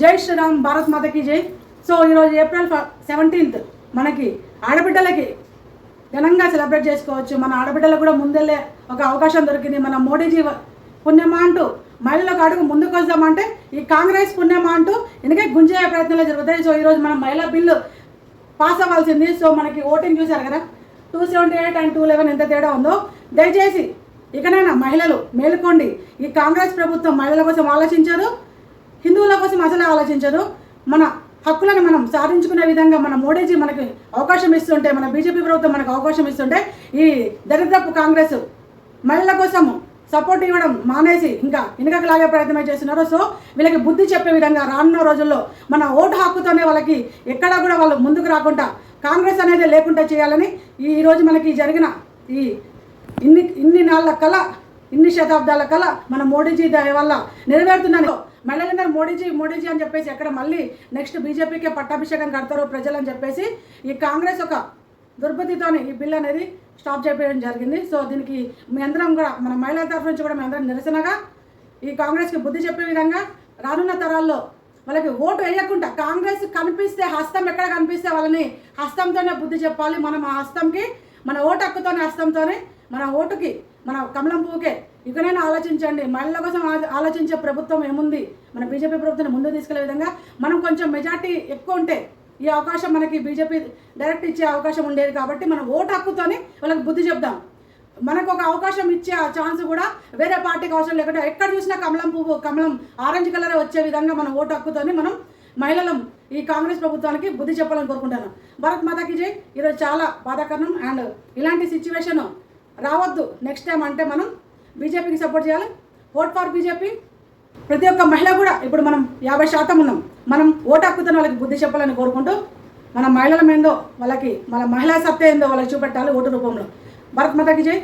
జై శ్రీరామ్, భారత్ మాతకి జై. సో ఈరోజు ఏప్రిల్ 17 మనకి ఆడబిడ్డలకి ఘనంగా సెలబ్రేట్ చేసుకోవచ్చు. మన ఆడబిడ్డలకు కూడా ముందెళ్ళే ఒక అవకాశం దొరికింది. మన మోడీజీ పుణ్యమా అంటూ మహిళలకు అడుగు ముందుకు వద్దామంటే ఈ కాంగ్రెస్ పుణ్యమా అంటూ ఎందుకంటే గుంజే ప్రయత్నాలు జరుగుతాయి. సో ఈరోజు మనం మహిళా బిల్లు పాస్ అవ్వాల్సింది. సో మనకి ఓటింగ్ చూశారు కదా, 278 and 211 ఎంత తేడా ఉందో. దయచేసి ఇకనైనా మహిళలు మేలుకోండి. ఈ కాంగ్రెస్ ప్రభుత్వం మహిళల కోసం ఆలోచించదు, హిందువుల కోసం అసలే ఆలోచించదు. మన హక్కులను మనం సాధించుకునే విధంగా మన మోడీజీ మనకి అవకాశం ఇస్తుంటే, మన బీజేపీ ప్రభుత్వం మనకు అవకాశం ఇస్తుంటే ఈ దరిద్రపు కాంగ్రెస్ మహిళల కోసం సపోర్ట్ ఇవ్వడం మానేసి ఇంకా వెనుకకు లాగే ప్రయత్నం చేస్తున్నారు. సో వీళ్ళకి బుద్ధి చెప్పే విధంగా రానున్న రోజుల్లో మన ఓటు హక్కుతోనే వాళ్ళకి ఎక్కడా కూడా వాళ్ళు ముందుకు రాకుండా కాంగ్రెస్ అనేది లేకుండా చేయాలని ఈరోజు మనకి జరిగిన ఈ ఇన్ని నాళ్ళ కళ, ఇన్ని శతాబ్దాల కళ మన మోడీజీ దయ వల్ల నెరవేరుతుందని మహిళలందరూ మోడీజీ అని చెప్పేసి ఎక్కడ మళ్ళీ నెక్స్ట్ బీజేపీకే పట్టాభిషేకం కడతారో ప్రజలు అని చెప్పేసి ఈ కాంగ్రెస్ ఒక దుర్బుద్ధితోని ఈ బిల్ అనేది స్టాప్ చేయడం జరిగింది. సో దీనికి మీ అందరం కూడా మన మహిళల తరఫు నుంచి కూడా మీ అందరం నిరసనగా ఈ కాంగ్రెస్కి బుద్ధి చెప్పే విధంగా రానున్న తరాల్లో వాళ్ళకి ఓటు వేయకుండా కాంగ్రెస్ కనిపిస్తే హస్తం ఎక్కడ కనిపిస్తే వాళ్ళని హస్తంతోనే బుద్ధి చెప్పాలి. మనం ఆ హస్తంకి మన ఓటు హక్కుతోనే హస్తంతోనే మన ఓటుకి మన కమలం పువ్వుకే ఇకనైనా ఆలోచించండి. మహిళల కోసం ఆలోచించే ప్రభుత్వం ఏముంది? మన బీజేపీ ప్రభుత్వాన్ని ముందుకు తీసుకెళ్లే విధంగా మనం కొంచెం మెజార్టీ ఎక్కువ ఉంటే ఈ అవకాశం మనకి బీజేపీ డైరెక్ట్ ఇచ్చే అవకాశం ఉండేది. కాబట్టి మనం ఓటు హక్కుతోనే వాళ్ళకి బుద్ధి చెప్దాం. మనకు ఒక అవకాశం ఇచ్చే ఛాన్స్ కూడా వేరే పార్టీకి అవసరం లేకుండా ఎక్కడ చూసినా కమలం పువ్వు, కమలం ఆరెంజ్ కలర్ వచ్చే విధంగా మన ఓటు హక్కుతోనే మనం మహిళలు ఈ కాంగ్రెస్ ప్రభుత్వానికి బుద్ధి చెప్పాలని కోరుకుంటాను. భారత్ మాతాకి జై. ఈరోజు చాలా బాధాకరణం. అండ్ ఇలాంటి సిచ్యువేషన్ రావద్దు నెక్స్ట్ టైం. అంటే మనం బీజేపీకి సపోర్ట్ చేయాలి. Vote for BJP. ప్రతి ఒక్క మహిళ కూడా ఇప్పుడు మనం 50% ఉన్నాం. మనం ఓటు హక్కుతో వాళ్ళకి బుద్ధి చెప్పాలని కోరుకుంటూ మన మహిళల ఏందో వాళ్ళకి మన మహిళా సత్తా ఏందో వాళ్ళకి చూపెట్టాలి ఓటు రూపంలో. భారత్ మాతాకి జై.